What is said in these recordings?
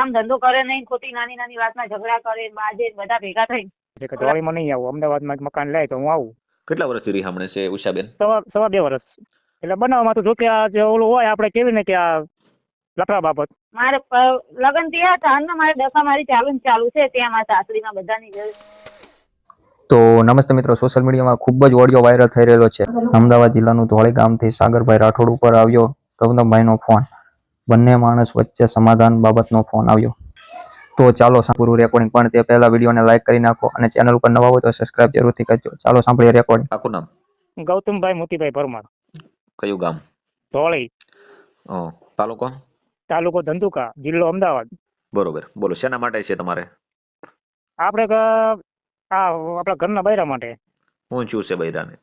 કામ ધંધો કરે નહીં, ખોટી નાની નાની વાતમાં ઝઘડા કરે, બાજે બધા ભેગા થઈને. ધોળીમાં નહીં આવું, અમદાવાદમાં એક મકાન લે તો હું આવું. કેટલા વર્ષથી રીહામણે છે ઉષાબેન? સવા 2 વર્ષ. એટલે બનાવવામાં તો જો કે આ જે ઓલું હોય આપણે કેવી ને કે આ લફડા બાબત. મારે લગ્ન થયા હતા અને મારે દફા મારી ચાલુ ને ચાલુ છે ત્યાં મારા સાસરીમાં બધાની જરૂર. તો નમસ્તે મિત્રો, સોશિયલ મીડિયામાં ખૂબ જ ઓડિયો વાયરલ થઈ રહેલો છે. અમદાવાદ જિલ્લાનું ધોળી ગામથી સાગરભાઈ રાઠોડ ઉપર આવ્યો ગૌતમભાઈનો ફોન. બંને માણસ વચ્ચે સમાધાન બાબતનો ફોન આવ્યો. તો ચાલો પૂરું રેકોર્ડિંગ, પણ તે પહેલા વિડીયોને લાઈક કરી નાખો અને ચેનલ ઉપર નવા હોય તો સબસ્ક્રાઇબ જરૂરથી કરજો. ચાલો સાંભળીએ રેકોર્ડિંગ. આખું નામ? ગૌતમભાઈ મોતીભાઈ પરમાર. કયું ગામ? ધોળી. તાલુકો? તાલુકો ધંધુકા, જિલ્લો અમદાવાદ. બરોબર, બોલો. શેના માટે છે તમારે? આપણે આપણા ઘરના બૈરા માટે. હું છું છે બૈરાને?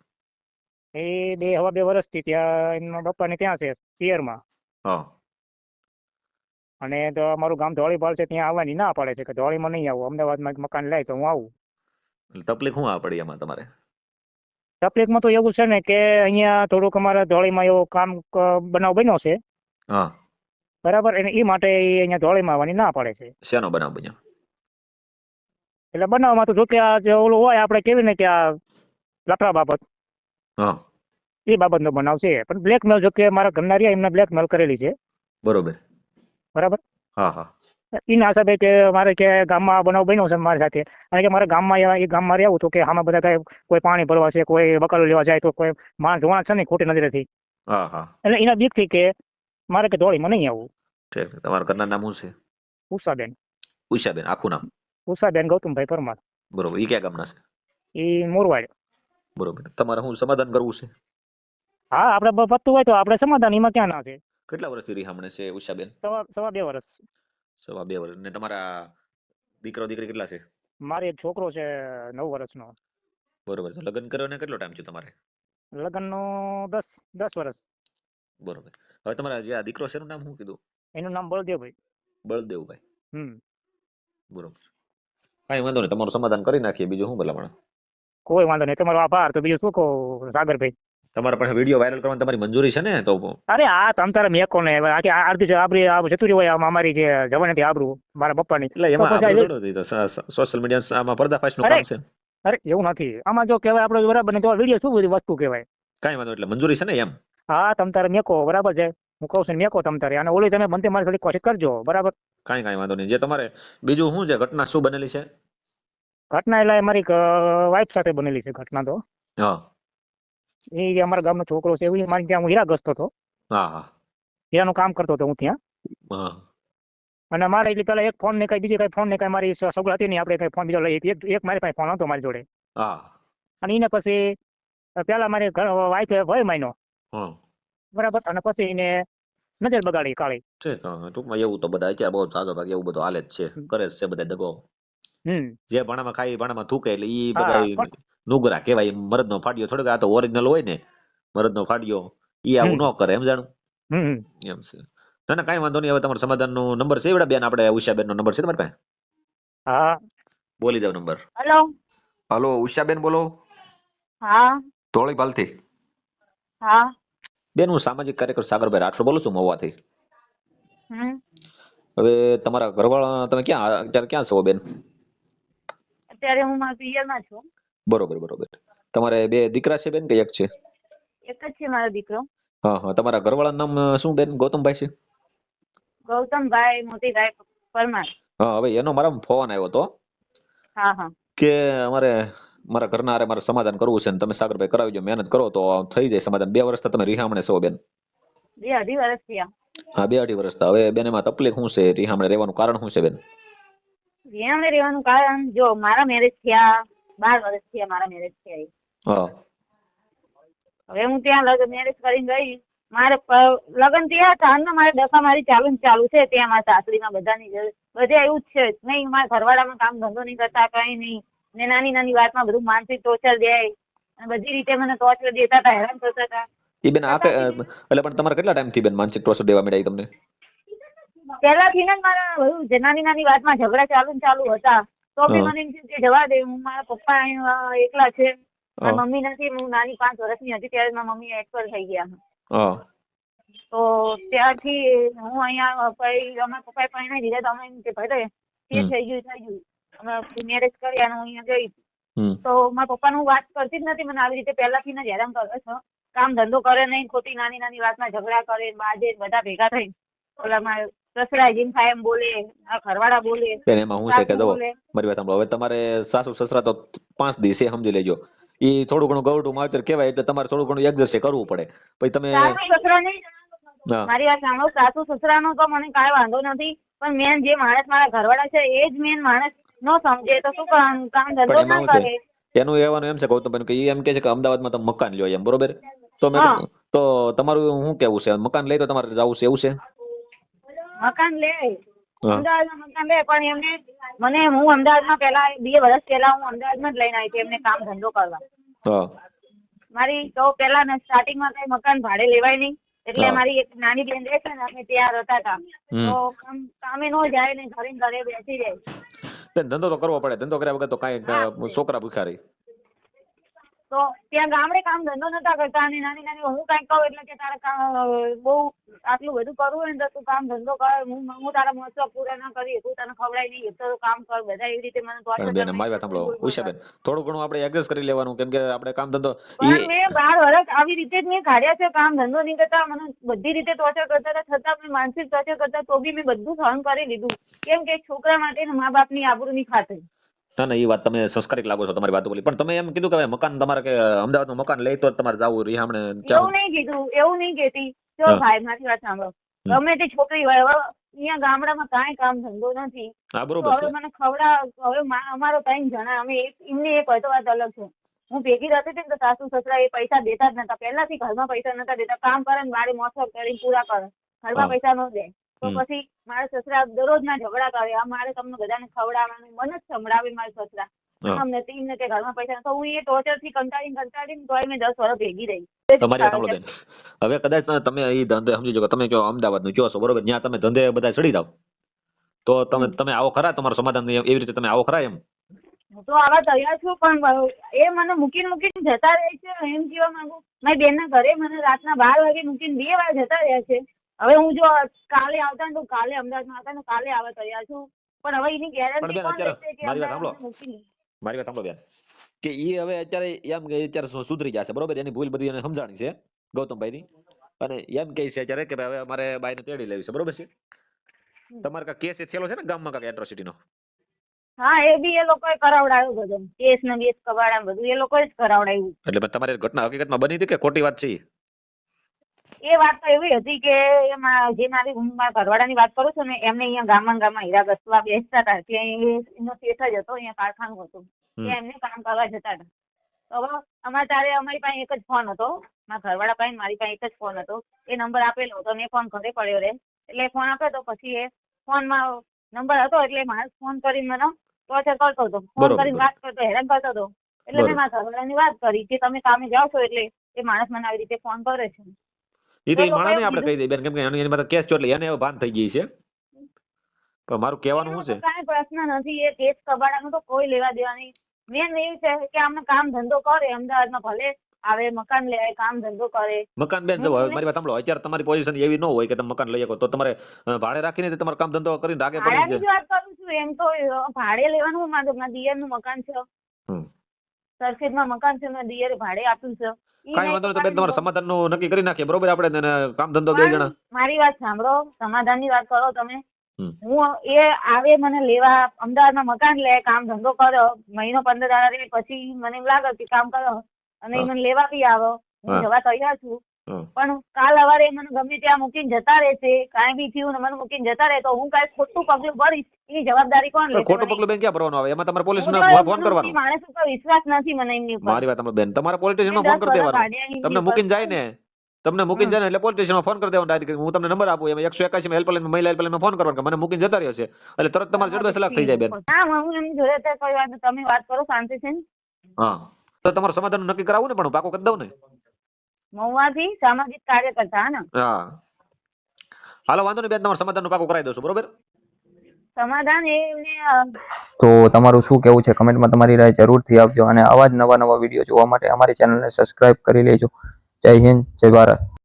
એ હવા 2 વર્ષથી ત્યાં એમના પપ્પાને ત્યાં છે પિયરમાં. હા. અને તો અમારું ગામ ધોળીપાલ છે, ત્યાં આવવાની ના પડે છે કે ધોળીમાં નહીં આવું, અમદાવાદમાં એક મકાન લે તો હું આવું. તકલીફ શું આ પડી એમાં તમારે? તકલીફમાં તો એવું છે ને કે અહીંયા થોડુંક અમારા ધોળીમાં એવો બનાવ બન્યો છે. હા. બરાબર, અને એ માટે અહીંયા ધોળીમાં આવવાની ના પડે છે. શેનો બનાવ બન્યો? એટલે બનાવમાં તો જો કે આ જે ઓલું હોય આપણે કેવી ને કે આ લફડા બાબત. હા. એ બાબતનો બનાવ છે, પણ બ્લેકમેલ જો કે મારા ઘરના રહ્યા એમને બ્લેકમેલ કરેલી છે. બરોબર. બરાબર. હા હા. એના હિસાબે કે મારે કે ગામમાં બનાવ બન્યો છે મારી સાથે, અને કે મારે ગામમાં રહેવું તો કે આમાં બધા કઈ કોઈ પાણી ભરવા છે, કોઈ બકાલો લેવા જાય તો કોઈ માણસ જોવા છે ને ખોટી નજરેથી. હા હા. એટલે એના બીકથી કે મારે કે ધોળીમાં નહીં આવવું. ઠીક. તમારા ઘરના નામ શું છે? ઉષાબેન. ઉષાબેન, આખું નામ? ઉષાબેન ગૌતમભાઈ પરમાર. બરોબર. ઈ કયા ગામના છે? એ મોરવાડ. બરોબર. તમારે શું સમાધાન કરવું છે? હા, આપણે પતતું હોય તો આપણે સમાધાન, એમાં ક્યાં ના છે. કેટલા વર્ષથી રીહામણે છે ઉષાબેન? સવા 2 વર્ષ. સવા 2 વર્ષ. ને તમારા દીકરો દીકરી કેટલા છે? મારે એક છોકરો છે 9 વર્ષનો. બરોબર. તો લગ્ન કરવાને કેટલો ટાઈમ થયો તમારે? લગ્નનો 10 વર્ષ. બરોબર. હવે તમારા જે આ દીકરો છે એનું નામ શું કીધું? એનું નામ બળદેવભાઈ. બળદેવભાઈ. બરોબર. કાંઈ વાંધો નહીં, તમારું સમાધાન કરી નાખીએ. બીજું શું ભલામણ? કોઈ વાંધો નહીં, તમારો આભાર. તો બીજું શું કહું સાગરભાઈ? તમારા પાસે વિડીયો વાયરલ કરવાની તમારી મંજૂરી છે ને? તો અરે આ તમ તારે મેકો ને આખી અડધી આપડી જતું હોય અમારી જે જવાની આબરૂ મારા પપ્પાની. એટલે એમાં આપણે થોડું સોશિયલ મીડિયા આમાં પર્દાફાશનું કામ છે. અરે એવું નથી, આમાં જો કહેવાય આપણે બરાબર ને, તો વિડીયો શું બધી વસ્તુ કહેવાય. કાંઈ વાંધો, એટલે મંજૂરી છે ને એમ? હા, તમ તારે મેકો, બરાબર છે. હું કહું છું મેકો તમ તારે, અને ઓલી તમે બનતી મારી થોડી કોશિશ કરજો, બરાબર? કાંઈ વાંધો નહીં. જે તમારે બીજું શું છે, ઘટના શું બનેલી છે? ઘટના એટલે મારી વાઈફ સાથે બનેલી છે ઘટના. તો હા. એ અમારા ગામનો છોકરો છે, એવું મારી ત્યાં હું હીરા ઘસતો હતો. હા હા. હીરાનું કામ કરતો હતો હું ત્યાં. હા. અને મારે એટલે પેલા એક ફોન ને કઈ બીજી કઈ ફોન ને કઈ મારી સગવડ હતી નહીં, આપણે કઈ ફોન બીજો લઈ એક મારી પાસે ફોન હતો મારી જોડે. હા. અને એને પછી પેલા મારી વાઈફે ભય માન્યો. હા. બરાબર. અને પછી એને નજર બગાડી કાળી. ઠીક. ટૂંકમાં એવું તો બધા અત્યારે બહુ સાદો ભાગ એવું બધું હાલે જ છે, કરે જ છે બધા દગો. જે ભાણામાં ખાય એ ભાણામાં થૂકે, એટલે ઈ બધા નુગરા કહેવાય. મરદનો ફાડ્યો થોડોક, આ તો ઓરિજિનલ હોય ને મરદનો ફાડ્યો, ઈ આવું ન કરે, એમ જાણું એમ છે. ના કાંઈ વાંધો નહીં. હવે તમારો સમાધાનનો નંબર છે બેન? આપણે ઉષાબેન નો નંબર છે તમારી પાસે? હા, બોલી જાવ નંબર. હેલો. હલો, ઉષાબેન બોલો? હા. ધોળીપાલથી. હા. બેન, હું સામાજિક કાર્યકર સાગરભાઈ રાઠોડ બોલું છું, મહુવાથી. હવે તમારા ઘરવાળા તમે અત્યારે ક્યાં છો બેન? અત્યારે હું મારા પિયરમાં છું. બરોબર બરોબર. તમારે 2 દીકરા છે બેન કે એક છે? એક જ છે મારો દીકરો. હા હા. તમારા ઘરવાળાનું નામ શું બેન? ગૌતમભાઈ છે? ગૌતમભાઈ મોતીભાઈ પરમાર. હા. હવે એનો મારા ફોન આવ્યો હતો. હા હા. કે મારા ઘરના હારે મારે સમાધાન કરવું છે, ને તમે સાગરભાઈ કરાવજો, મહેનત કરો તો થઈ જાય સમાધાન. 2 વર્ષથી તમે રીહામણે છો બેન? 2-2.5 વર્ષ થયા. હા, 2-2.5 વર્ષ. હવે બેન એમાં તકલીફ શું છે? રીહામણે રહેવાનું કારણ શું છે બેન? રીહામણે રહેવાનું કારણ, જો મારા મેરેજ થયા 12 વર્ષ થયા, મારા મેરેજ થયા. હા. હવે હું ત્યાં મેરેજ કરીને ગઈ, મારે લગ્ન થયા હતા અને મારે દફા મારી ચાલુ ને ચાલુ છે ત્યાં મારા સાસરીમાં બધાની જરૂર. બધે એવું જ છે નહીં, મારા ઘરવાળામાં કામ ધંધો નહીં કરતા, કઈ નહીં, ને નાની નાની વાતમાં બધું માનસિક ટોર્ચર દે, અને બધી રીતે મને ટોર્ચર દેતા હતા, હેરાન કરતા હતા. ઈ બેન એટલે પણ તમારે કેટલા ટાઈમ થી બેન માનસિક ટોર્ચર દેવા મળ્યા તમને? પહેલાથી ને મારા બધું નાની નાની વાતમાં ઝઘડા ચાલુ ને ચાલુ હતા. તો બી મને એમ થયું કે જવા દે, હું મારા પપ્પા એકલા છે, મારી મમ્મી નથી. હું નાની 5 વર્ષની હતી ત્યારે મારા મમ્મી એક્સપાયર થઈ ગયા. તો ત્યારથી હું અહીંયા પછી અમે પપ્પાએ પરણાવી દીધા તો અમે એમ કે ભાઈ જે થઈ ગયું અમે મેરેજ કરી અને હું અહીંયા ગઈ તો મારા પપ્પાનું વાત કરતી જ નથી મને આવી રીતે પહેલાથી જ હેરાન કરે છે. કામ ધંધો કરે નહીં, ખોટી નાની નાની વાતમાં ઝઘડા કરે, બાજે બધા ભેગા થઈ ઓલા મારા સસરા જીમ થાય એમ બોલે, આ ઘરવાળા બોલે. એમાં હું છે કે જો મારી વાત સાંભળો, હવે તમારે સાસુ સસરા તો 5 દિવસે સમજી લેજો, એ થોડું ઘણું ગૌટું માવતર કહેવાય એટલે તમારે થોડું ઘણું એડજસ્ટ કરવું પડે. પછી તમે સસરા નહીં, મારી વાત સાંભળો, સાસુ સસરાનો તો મને કાંઈ વાંધો નથી, પણ મેન જે માણસ મારા ઘરવાળા છે એ જ મેન માણસ નો સમજે તો શું કામ ધંધો ના કરે. એનું કહેવાનું એમ છે ગૌતમભાઈ કે એ એમ કે છે કે અમદાવાદમાં તમે મકાન લ્યો એમ, બરોબર? તો તમારું શું કેવું છે, મકાન લઈ તો તમારે જવું છે એવું છે? મકાન લે, અમદાવાદમાં મકાન લે, પણ એમને મને હું અમદાવાદમાં પહેલા 2 વર્ષ પહેલા હું અમદાવાદમાં જ લઈને આવી હતી એમને કામ ધંધો કરવા. મારી તો પેલા સ્ટાર્ટિંગમાં કઈ મકાન ભાડે લેવાય નહીં, એટલે મારી એક નાની બેન રહે છે ને અમે ત્યાં રહેતા હતા. તો કામે નો જાય ને ઘરે બેસી જાય. ધંધો તો કરવો પડે, ધંધો કર્યા વગર તો કાંઈ છોકરા ભૂખ્યા રહી. તો ત્યાં ગામડે કામ ધંધો નતા કરતા અને નાની નાની હું કઈ કહું એટલે કે તારે બહુ આટલું બધું કરવું હોય ને તો તું કામ ધંધો કર, હું તારા મહોત્સવ પૂરા ના કરી, તું તને ખવડાય નહીં તો કામ કર, બધા એવી રીતે મને બેન મારી વાત સાંભળો ઉષાબેન, થોડું ઘણું આપણે એડજસ્ટ કરી લેવાનું, કેમ કે આપણે કામ ધંધો મેં 12 વર્ષ આવી રીતે જ મેં કાઢ્યા છે, કામ ધંધો નહીં કરતા, મને બધી રીતે ટોર્ચર કરતા હતા, છતાં મેં માનસિક ટોર્ચર કરતા તો બી મેં બધું સહન કરી લીધું, કેમ કે છોકરા માટે મા બાપની આબરૂની ખાતર. ના એ વાત તમે સંસ્કારિક લાગો છો તમારી વાત બોલી, પણ તમે એમ કીધું કે મકાન તમારે કે અમદાવાદમાં મકાન લઈ તો તમારે જવું રિહામણે. એવું નહીં કીધું, એવું નહીં કહેતી. જો ભાઈ મારી વાત સાંભળો, ગમે તે છોકરી હોય, હવે અહીંયા ગામડામાં કાંઈ કામ ધંધો નથી, હવે મને હવે અમારો 3 જણા અમે એમને એક હોય તો વાત અલગ છે. હું ભેગી રહેતી હતી ને તો સાસુ સસરા એ પૈસા દેતા જ નતા, પહેલાથી ઘરમાં પૈસા નતા દેતા, કામ કરે ને બારે મોસમ કરીને પૂરા કરે, ઘરમાં પૈસા ન દે. તો પછી મારા સસરા દરરોજ ના ઝઘડા કરે, મારે તમને બધાને ખવડાવવાનું, મને જ સંભળાવે મારા સસરા અમને ટીમ ને કે ઘરમાં પૈસા. તો હું એ ટોર્ચર થી કંટાળીને તોય મેં 10 વર્ષ ભેગી રહી. હવે કદાચ તમે એ ધંધે સમજી લો કે તમે જો અમદાવાદ નું કહો છો, બરોબર, ત્યાં તમે ધંધે બધા ચડી જાવ તો તમે આવો ખરા, તમારું સમાધાન એવી રીતે તમે આવો ખરા? એમ હું તો આવા તૈયાર છું, પણ એ મને મૂકીને જતા રહે છે. એમ કેવા માંગુ, મારી બેન ના ઘરે મને રાતના 12 વાગે મૂકીને 2 વાર જતા રહ્યા છે. હવે હું જો કાલે આવતા ને તો કાલે અમદાવાદમાં આવતા ને કાલે આવવા તૈયાર છું, પણ હવે એની ગેરંટી કોણ લેશે કે મારી વાત સાંભળો બેન, કે ઈ હવે અત્યારે એમ કે અત્યારે સુધરી જશે, બરોબર, એની ભૂલ બધી એને સમજાણી છે ગૌતમભાઈ ની, અને એમ કહે છે અત્યારે કે હવે અમારે બાઈને તેડી લેવી છે, બરોબર છે? તમારે કાંઈ કેસ થયેલો છે ને ગામમાં કાંઈ એટ્રોસિટી નો? હા, એ બી એ લોકોએ કરાવડાવ્યું બધું, કેસ ને બેસ કબાડા બધું એ લોકોએ જ કરાવડાવ્યું. એટલે તમારી ઘટના હકીકતમાં બની હતી કે ખોટી વાત છે? એ વાત તો એવી હતી કે એમાં જે હું મારા ઘરવાળાની વાત કરું છું ને, એમને અહીંયા ગામમાં હીરા ઘસવા બેસતા હતા, ત્યાં એનો શેઠ જ હતો, અહીંયા કારખાનું હતું, ત્યાં એમને કામ કરવા જતા હતા. તો હવે અમારી પાસે એક જ ફોન હતો, મારા ઘરવાળા પાસે મારી પાસે એક જ ફોન હતો, એ નંબર આપેલો હતો, મેં ફોન ઘરે પડ્યો રહે એટલે ફોન આપ્યો તો પછી એ ફોનમાં નંબર હતો એટલે મારે ફોન કરીને મને ટોર્ચર કરતો હતો, ફોન કરીને વાત કરતો, હેરાન કરતો હતો. એટલે મેં મારા ઘરવાળાની વાત કરી કે તમે કામે જાઓ છો એટલે એ માણસ મને આવી રીતે ફોન કરે છે. એ તો માણસને આપણે કહી દઈએ બેન, કેમ કે એની પાસે કેસ છે એટલે એને હવે ભાન થઈ ગઈ છે. પણ મારું કહેવાનું શું છે, કાંઈ પ્રશ્ન નથી, એ કેસ કબાડાનું તો કોઈ લેવા દેવા નહીં. મેન એવું છે કે આમને કામ ધંધો કરે, અમદાવાદમાં ભલે આવે, મકાન લે, કામ ધંધો કરે. મકાન બેન જો મારી વાત સાંભળો, અત્યારે તમારી પોઝિશન એવી ન હોય કે તમે મકાન લઈ શકો, તો તમારે ભાડે રાખીને તમારે કામ ધંધો કરીને રાખે પડે છે. વાત કરું છું, એમ તો ભાડે લેવાનું મારા દિયરનું મકાન છે, સરખેજમાં મકાન છે, મેં દિયરે ભાડે આપ્યું છે. કાઈ વાંધો નહીં, તમારે સમાધાન નું નક્કી કરી નાખીએ, બરોબર? આપણે કામ ધંધો 2 જણા. મારી વાત સાંભળો, સમાધાન ની વાત કરો તમે. હું એ આવે મને લેવા, અમદાવાદમાં મકાન લે, કામ ધંધો કરો, મહિનો 15 દાડા રહે, પછી મને એમ લાગે કે કામ કરો અને એ મને લેવા બી આવો, હું જવા તૈયાર છું. પણ કાલ સવારે મને ગમે ત્યાં મૂકીને જતા રહેશે, કાંઈ બી થયું ને મને મૂકીને જતા રહે તો હું કાંઈ ખોટું પગલું ભરીશ, એની જવાબદારી કોણ લેશે? ખોટું પગલું બેન ક્યાં ભરવાનું આવે? એમાં તમારે પોલીસ ને ફોન કરવાનો. માણસ ઉપર વિશ્વાસ નથી મને એમની ઉપર. મારી વાત સાંભળો બેન, તમારે પોલીસ સ્ટેશનમાં ફોન કરી દેવાનો. તમને મૂકીને જાય ને એટલે પોલીસ સ્ટેશનમાં ફોન કરી દેવાનો ડાયરેક્ટ. હું તમને નંબર આપું, એમાં 181 માં હેલ્પલાઈન, મહિલા હેલ્પલાઈનમાં ફોન કરવાનો કે મને મૂકીને જતા રહ્યો છે, એટલે તરત તમારે જડબે સલાહ થઈ જાય બેન. હા, હું એમની જોડે તો કોઈ વાત, તમે વાત કરો શાંતિ છે. હા, તો તમારું સમાધાન નક્કી કરાવું ને, પણ પાકો કરી દઉં ને. મહુવાથી સામાજિક કાર્યકર્તા ને. હા, હાલો વાંધો નહીં બેન, તમારું સમાધાનનું પાકું કરાવી દઉં છું, બરોબર? સમાધાન તો તમારું શું કેવું છે કમેન્ટમાં તમારી રાય જરૂરથી આપજો, અને આવા જ નવા વિડીયો જોવા માટે અમારી ચેનલને સબસ્ક્રાઇબ કરી લેજો. જય હિન્દ, જય ભારત.